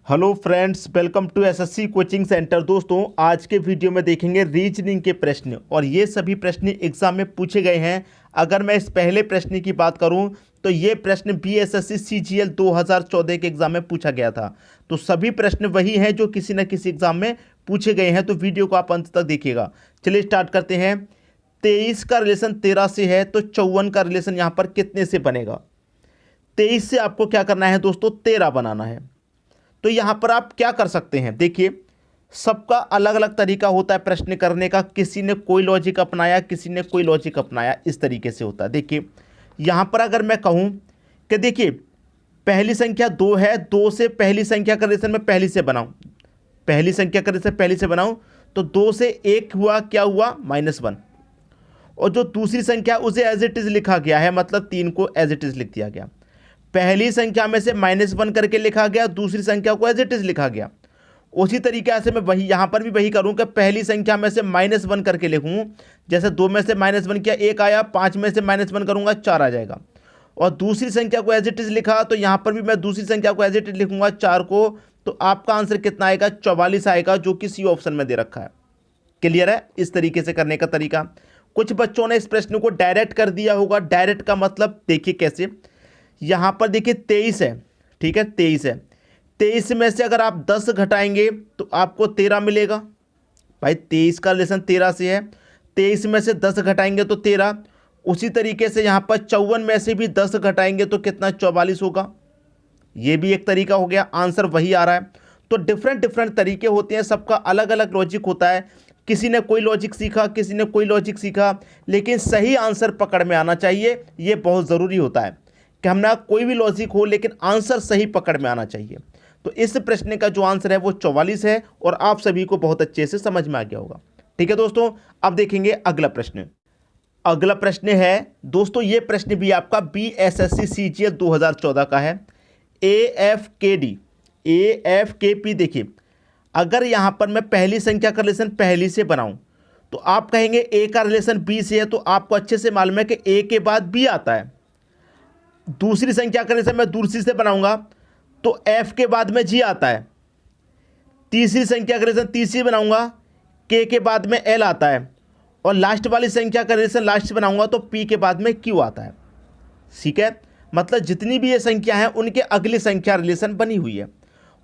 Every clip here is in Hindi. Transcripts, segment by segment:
Hello friends, welcome to SSC coaching centre. दोस्तों, आज के वीडियो में देखेंगे रीजनिंग के प्रश्न और ये सभी प्रश्न एग्जाम में पूछे गए हैं। अगर मैं इस पहले प्रश्न की बात करूं तो ये प्रश्न बीएसएससी सीजीएल 2014 के एग्जाम में पूछा गया था। तो सभी प्रश्न वही हैं जो किसी न किसी एग्जाम में पूछे गए हैं। तो वीडियो को आप अंत तक देखिएगा। चलिए स्टार्ट करते हैं। 23 का रिलेशन 13 से है तो 54 का रिलेशन यहाँ पर कितने से बनेगा? 23 से आपको क्या करना है दोस्तों? 13 बनाना है। तो यहाँ पर आप क्या कर सकते हैं, देखिए सबका अलग अलग तरीका होता है प्रश्न करने का। किसी ने कोई लॉजिक अपनाया, किसी ने कोई लॉजिक अपनाया, इस तरीके से होता है। देखिए यहाँ पर अगर मैं कहूँ कि देखिए पहली संख्या 2 है, 2 से पहली संख्या का रिलेशन मैं पहली से बनाऊँ, पहली संख्या का रिलेशन पहली से बनाऊँ तो 2 से 1 हुआ, क्या हुआ? -1। और जो दूसरी संख्या उसे एज इट इज़ लिखा गया है, मतलब 3 को एज इट इज़ लिख दिया गया। पहली संख्या में से -1 करके लिखा गया, दूसरी संख्या को एज इट इज लिखा गया। उसी तरीके से मैं वही यहाँ पर भी वही करूँ कि पहली संख्या में से -1 करके लिखूँ। जैसे 2 में से -1 किया, 1 आया, 5 में से -1 करूँगा, 4 आ जाएगा। और दूसरी संख्या को एज इट इज लिखा तो यहाँ पर भी मैं दूसरी संख्या को एज इट इज लिखूँगा, 4 को। तो आपका आंसर कितना आएगा? 44 आएगा, जो कि सी ऑप्शन में दे रखा है। क्लियर है? इस तरीके से करने का तरीका। कुछ बच्चों ने इस प्रश्न को डायरेक्ट कर दिया होगा। डायरेक्ट का मतलब देखिए कैसे, यहाँ पर देखिए 23 है, ठीक है, 23 है। 23 में से अगर आप 10 घटाएंगे तो आपको 13 मिलेगा। भाई 23 का रिलेशन 13 से है, 23 में से 10 घटाएंगे तो 13। उसी तरीके से यहाँ पर 54 में से भी 10 घटाएंगे तो कितना? 44 होगा। ये भी एक तरीका हो गया, आंसर वही आ रहा है। तो डिफरेंट तरीके होते हैं, सबका अलग अलग लॉजिक होता है। किसी ने कोई लॉजिक सीखा, किसी ने कोई लॉजिक सीखा, लेकिन सही आंसर पकड़ में आना चाहिए। ये बहुत ज़रूरी होता है कि हम ना कोई भी लॉजिक हो, लेकिन आंसर सही पकड़ में आना चाहिए। तो इस प्रश्न का जो आंसर है वो 44 है और आप सभी को बहुत अच्छे से समझ में आ गया होगा। ठीक है दोस्तों, अब देखेंगे अगला प्रश्न। अगला प्रश्न है दोस्तों, ये प्रश्न भी आपका बीएसएससी सीजीएल 2014 का है। AFKP देखिए, अगर यहाँ पर मैं पहली संख्या का रिलेशन पहली से बनाऊं तो आप कहेंगे ए का रिलेशन बी से है, तो आपको अच्छे से मालूम है कि ए के बाद बी आता है। दूसरी संख्या का रिलेशन मैं दूसरी से बनाऊंगा तो एफ के बाद में जी आता है। तीसरी संख्या का रिलेशन तीसरी बनाऊंगा, के बाद में एल आता है। और लास्ट वाली संख्या का रिलेशन लास्ट से बनाऊंगा तो पी के बाद में क्यू आता है। ठीक है, मतलब जितनी भी ये संख्या है उनके अगली संख्या रिलेशन बनी हुई है।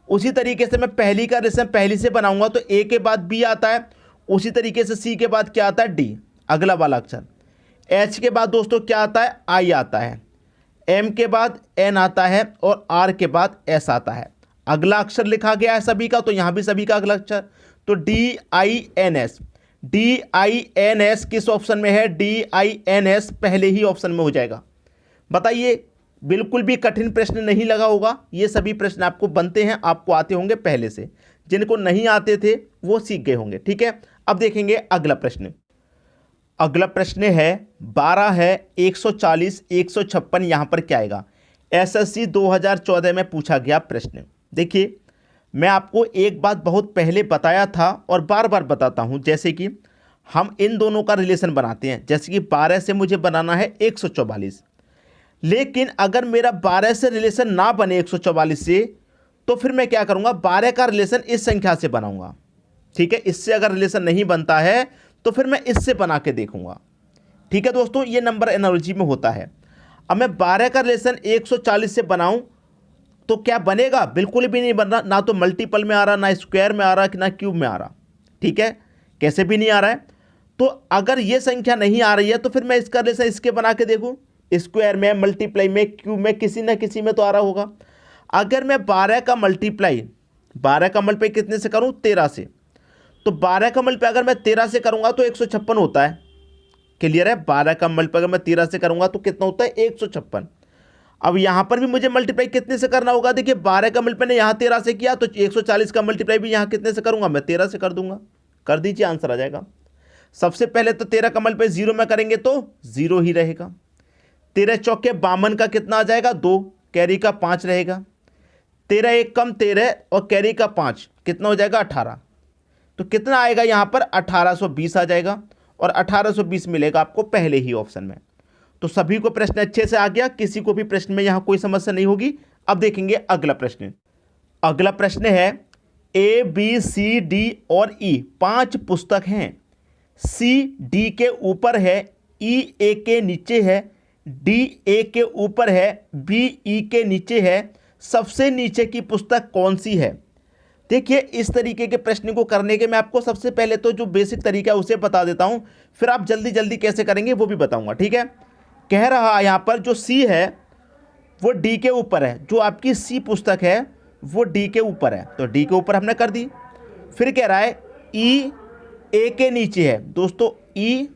उसी तरीके से मैं पहली का रिलेशन पहली से बनाऊंगा तो ए के बाद बी आता है। उसी तरीके से सी के बाद क्या आता है? डी, अगला वाला अक्षर। एच के बाद दोस्तों क्या आता है? आई आता है। एम के बाद एन आता है और आर के बाद एस आता है। अगला अक्षर लिखा गया है सभी का, तो यहाँ भी सभी का अगला अक्षर। तो DINS, DINS किस ऑप्शन में है? DINS पहले ही ऑप्शन में हो जाएगा। बताइए, बिल्कुल भी कठिन प्रश्न नहीं लगा होगा। ये सभी प्रश्न आपको बनते हैं, आपको आते होंगे पहले से। जिनको नहीं आते थे वो सीख गए होंगे। ठीक है, अब देखेंगे अगला प्रश्न। अगला प्रश्न है 12 है, 140, 156, यहाँ पर क्या आएगा? एसएससी 2014 में पूछा गया प्रश्न। देखिए, मैं आपको एक बात बहुत पहले बताया था और बार बार बताता हूँ, जैसे कि हम इन दोनों का रिलेशन बनाते हैं। जैसे कि 12 से मुझे बनाना है 144, लेकिन अगर मेरा 12 से रिलेशन ना बने 144 से, तो फिर मैं क्या करूँगा? 12 का रिलेशन इस संख्या से बनाऊँगा। ठीक है, इससे अगर रिलेशन नहीं बनता है तो फिर मैं इससे बना के देखूंगा। ठीक है दोस्तों, ये नंबर एनालॉजी में होता है। अब मैं 12 का रिलेशन 140 से बनाऊं तो क्या बनेगा? बिल्कुल भी नहीं बन रहा। ना तो मल्टीपल में आ रहा, ना स्क्वायर में आ रहा, ना क्यूब में आ रहा। ठीक है, कैसे भी नहीं आ रहा है। तो अगर ये संख्या नहीं आ रही है तो फिर मैं इसका रिलेशन इसके बना के देखूँ। स्क्वायर में, मल्टीप्लाई में, क्यूब में, किसी ना किसी में तो आ रहा होगा। अगर मैं 12 का मल्टीप्लाई कितने से करूँ? 13 से। तो 12 का मल्टीप्लाई अगर मैं 13 से करूंगा तो 156 होता है। क्लियर है? 12 का मल्टीप्लाई अगर मैं 13 से करूंगा तो कितना होता है? 156। अब यहां पर भी मुझे मल्टीप्लाई कितने से करना होगा? देखिए, 12 का मल्टीप्लाई ने यहां 13 से किया तो 140 का मल्टीप्लाई भी यहां कितने से करूंगा? मैं 13 से कर दूंगा। कर दीजिए, आंसर आ जाएगा। सबसे पहले तो 13 का मल्टीप्लाई 0 में करेंगे तो 0 ही रहेगा। 13 चौके 52 का कितना आ जाएगा? 2, कैरी का 5 रहेगा। 13 एक कम 13 और कैरी का 5 कितना हो जाएगा? 18। तो कितना आएगा यहाँ पर? 1820 आ जाएगा। और 1820 मिलेगा आपको पहले ही ऑप्शन में। तो सभी को प्रश्न अच्छे से आ गया, किसी को भी प्रश्न में यहाँ कोई समस्या नहीं होगी। अब देखेंगे अगला प्रश्न। अगला प्रश्न है ए बी सी डी और ई 5 पुस्तक हैं। सी डी के ऊपर है, ई ए के नीचे है, डी ए के ऊपर है, बी ई के नीचे है। सबसे नीचे की पुस्तक कौन सी है? देखिए, इस तरीके के प्रश्न को करने के मैं आपको सबसे पहले तो जो बेसिक तरीका है उसे बता देता हूं, फिर आप जल्दी जल्दी कैसे करेंगे वो भी बताऊंगा। ठीक है, कह रहा है यहाँ पर जो सी है वो डी के ऊपर है, जो आपकी सी पुस्तक है वो डी के ऊपर है, तो डी के ऊपर हमने कर दी। फिर कह रहा है ई ए के नीचे है। दोस्तों, ई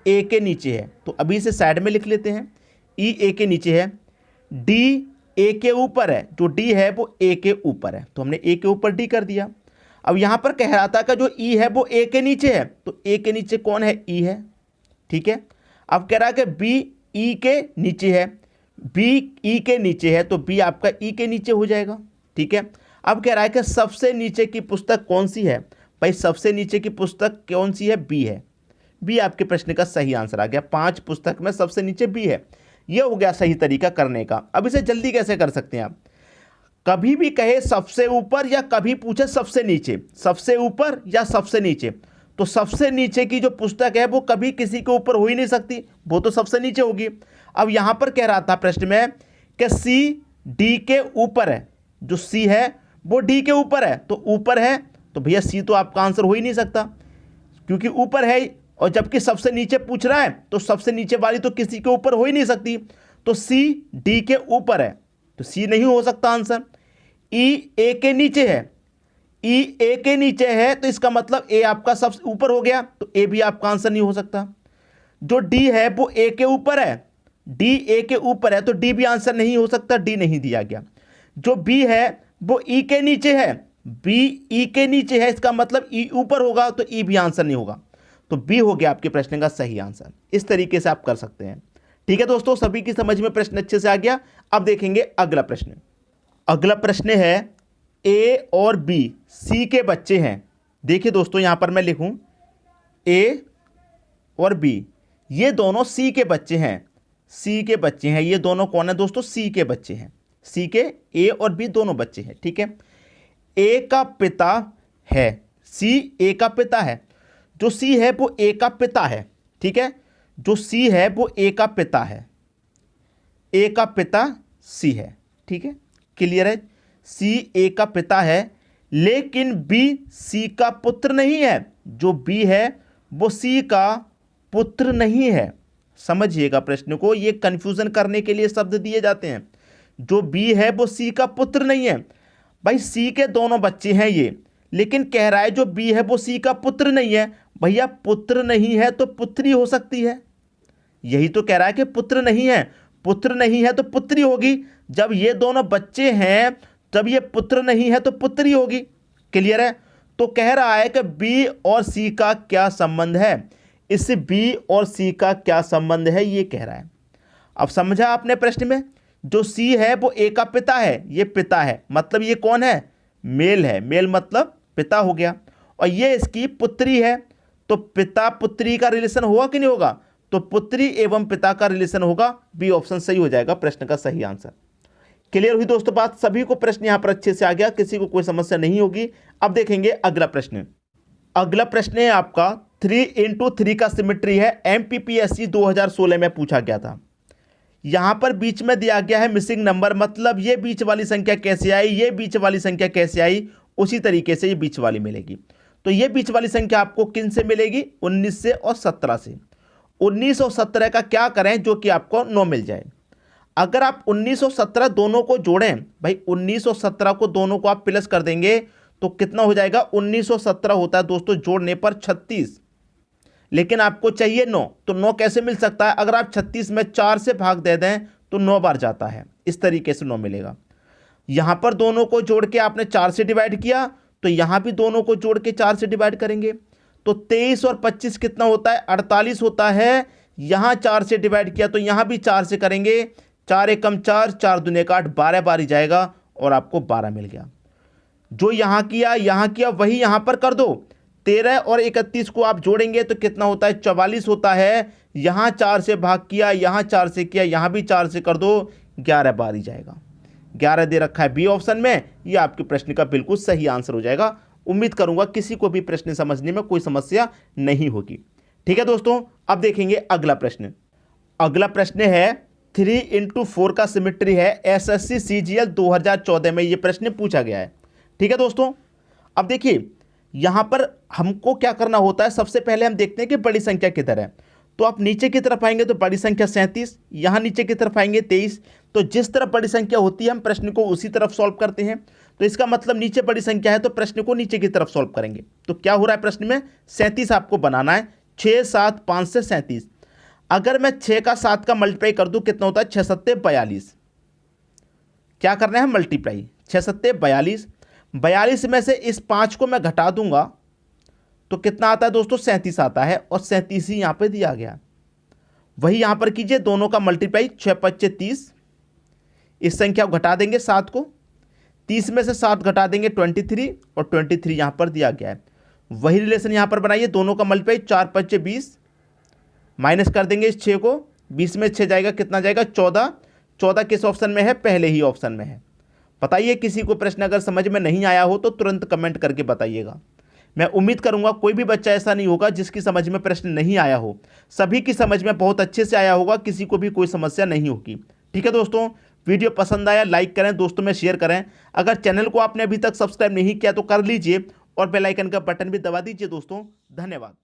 ए के नीचे है, तो अभी इसे साइड में लिख लेते हैं। ई ए के नीचे है, डी ए के ऊपर है, जो डी है वो ए के ऊपर है, तो हमने ए के ऊपर डी कर दिया। अब यहाँ पर कह रहा था कि जो ई है वो ए के नीचे है, तो ए के नीचे कौन है? ई है। ठीक है, अब कह रहा है कि बी ई के नीचे है, बी ई के नीचे है, तो बी आपका ई के नीचे हो जाएगा। ठीक है, अब कह रहा है कि सबसे नीचे की पुस्तक कौन सी है? भाई सबसे नीचे की पुस्तक कौन सी है? बी है। बी आपके प्रश्न का सही आंसर आ गया। 5 पुस्तक में सबसे नीचे बी है। ये हो गया सही तरीका करने का। अब इसे जल्दी कैसे कर सकते हैं आप? कभी भी कहे सबसे ऊपर या कभी पूछे सबसे नीचे, सबसे ऊपर या सबसे नीचे, तो सबसे नीचे की जो पुस्तक है वो कभी किसी के ऊपर हो ही नहीं सकती, वो तो सबसे नीचे होगी। अब यहाँ पर कह रहा था प्रश्न में कि सी डी के ऊपर है, जो सी है वो डी के ऊपर है, तो ऊपर है तो भैया सी तो आपका आंसर हो ही नहीं सकता, क्योंकि ऊपर है। और जबकि सबसे नीचे पूछ रहा है तो सबसे नीचे वाली तो किसी के ऊपर हो ही नहीं सकती, तो सी डी के ऊपर है, तो सी नहीं हो सकता आंसर। ई ए के नीचे है, ई ए के नीचे है, तो इसका मतलब ए आपका सबसे ऊपर हो गया, तो ए भी आपका आंसर नहीं हो सकता। जो डी है वो ए के ऊपर है, डी ए के ऊपर है, तो डी भी आंसर नहीं हो सकता, डी नहीं दिया गया। जो बी है वो ई के नीचे है, बी ई के नीचे है, इसका मतलब ई ऊपर होगा, तो ई भी आंसर नहीं होगा, तो बी हो गया आपके प्रश्न का सही आंसर। इस तरीके से आप कर सकते हैं। ठीक है दोस्तों, सभी की समझ में प्रश्न अच्छे से आ गया। अब देखेंगे अगला प्रश्न। अगला प्रश्न है ए और बी सी के बच्चे हैं। देखिए दोस्तों, यहां पर मैं लिखूं ए और बी, ये दोनों सी के बच्चे हैं, सी के बच्चे हैं। ये दोनों कौन है दोस्तों? सी के बच्चे हैं, सी के ए और बी दोनों बच्चे हैं। ठीक है, ए का पिता है, सी ए का पिता है, जो सी है वो ए का पिता है। ठीक है, जो सी है वो ए का पिता है, ए का पिता सी है। ठीक है, क्लियर है? सी ए का पिता है, लेकिन बी सी का पुत्र नहीं है। जो बी है वो सी का पुत्र नहीं है। समझिएगा प्रश्न को, ये कंफ्यूजन करने के लिए शब्द दिए जाते हैं। जो बी है वो सी का पुत्र नहीं है। भाई सी के दोनों बच्चे हैं ये, लेकिन कह रहा है जो बी है वो सी का पुत्र नहीं है। भैया पुत्र नहीं है तो पुत्री हो सकती है, यही तो कह रहा है कि पुत्र नहीं है, पुत्र नहीं है तो पुत्री होगी। जब ये दोनों बच्चे हैं, जब ये पुत्र नहीं है तो पुत्री होगी। क्लियर है? तो कह रहा है कि बी और सी का क्या संबंध है, इस बी और सी का क्या संबंध है ये कह रहा है। अब समझा आपने प्रश्न में? जो सी है वो ए का पिता है, ये पिता है, मतलब ये कौन है? मेल है, मेल मतलब पिता हो गया। और ये इसकी पुत्री है, तो पिता पुत्री का रिलेशन होगा कि नहीं होगा? तो पुत्री एवं पिता का रिलेशन होगा। बी ऑप्शन सही हो जाएगा प्रश्न का सही आंसर। क्लियर हुई दोस्तों बात? सभी को प्रश्न यहां पर अच्छे से आ गया, किसी को कोई समस्या नहीं होगी। अब देखेंगे अगला प्रश्न। अगला प्रश्न है आपका 3x3 का सिमेट्री है, MPPSC 2016 में पूछा गया था। यहां पर बीच में दिया गया है मिसिंग नंबर, मतलब ये बीच वाली संख्या कैसे आई, ये बीच वाली संख्या कैसे आई, उसी तरीके से ये बीच वाली मिलेगी। तो ये बीच वाली संख्या आपको किन से मिलेगी? 19 से और 17 से। 19 और 17 का क्या करें जो कि आपको 9 मिल जाए। अगर आप 19 और 17 दोनों को जोड़ें, भाई 19 और 17 को दोनों को आप प्लस कर देंगे तो कितना हो जाएगा? 19 और 17 होता है दोस्तों जोड़ने पर 36, लेकिन आपको चाहिए 9, तो 9 कैसे मिल सकता है? अगर आप 36 में 4 से भाग दे दें तो 9 बार जाता है, इस तरीके से 9 मिलेगा। यहां पर दोनों को जोड़ के आपने 4 से डिवाइड किया, तो यहां भी दोनों को जोड़ के 4 से डिवाइड करेंगे, तो 23 और 25 कितना होता है? 48 होता है। यहां 4 से डिवाइड किया तो यहां भी 4 से करेंगे, 4 एकम 4, 4 दूने का 8, 12 बार ही जाएगा और आपको 12 मिल गया। जो यहां किया वही यहां पर कर दो। 13 और 31 को आप जोड़ेंगे तो कितना होता है? 44 होता है। यहां 4 से भाग किया, यहां 4 से किया, यहां भी 4 से कर दो, 11 बार ही जाएगा। 11 दे रखा है बी ऑप्शन में, ये आपके प्रश्न का बिल्कुल सही आंसर हो जाएगा। उम्मीद करूंगा किसी को भी प्रश्न समझने में कोई समस्या नहीं होगी। ठीक है दोस्तों, अब देखेंगे अगला प्रश्न। अगला प्रश्न है 3x4 का सिमेट्री है, एसएससी सीजीएल 2014 में ये प्रश्न पूछा गया है। ठीक है दोस्तों, अब देखिए यहाँ पर हमको क्या करना होता है, सबसे पहले हम देखते हैं कि बड़ी संख्या किधर है। तो आप नीचे की तरफ आएंगे तो बड़ी संख्या 37, यहाँ नीचे की तरफ आएंगे 23। तो जिस तरफ बड़ी संख्या होती है हम प्रश्न को उसी तरफ सॉल्व करते हैं। तो इसका मतलब नीचे बड़ी संख्या है तो प्रश्न को नीचे की तरफ सॉल्व करेंगे। तो क्या हो रहा है प्रश्न में, 37 आपको बनाना है। 6, 7, 5 से 37। अगर मैं 6 का 7 का मल्टीप्लाई कर दूं कितना होता है, 6 7 42। क्या करना है मल्टीप्लाई, 6 7 42। 42 में से इस 5 को मैं घटा दूंगा तो कितना आता है दोस्तों, 37 आता है। और 37 ही यहाँ पे दिया गया, वही यहाँ पर कीजिए, दोनों का मल्टीप्लाई। 6 5 30, इस संख्या को घटा देंगे 7 को, 30 में से 7 घटा देंगे 23, और 23 यहाँ पर दिया गया है। वही रिलेशन यहाँ पर बनाइए, दोनों का मल्टीप्लाई। 4 5 20, माइनस कर देंगे इस 6 को, 20 में 6 जाएगा, कितना जाएगा 14। 14 किस ऑप्शन में है, पहले ही ऑप्शन में है। बताइए किसी को प्रश्न अगर समझ में नहीं आया हो तो तुरंत कमेंट करके बताइएगा। मैं उम्मीद करूंगा कोई भी बच्चा ऐसा नहीं होगा जिसकी समझ में प्रश्न नहीं आया हो, सभी की समझ में बहुत अच्छे से आया होगा, किसी को भी कोई समस्या नहीं होगी। ठीक है दोस्तों, वीडियो पसंद आया लाइक करें, दोस्तों में शेयर करें। अगर चैनल को आपने अभी तक सब्सक्राइब नहीं किया तो कर लीजिए और बेल आइकन का बटन भी दबा दीजिए दोस्तों। धन्यवाद।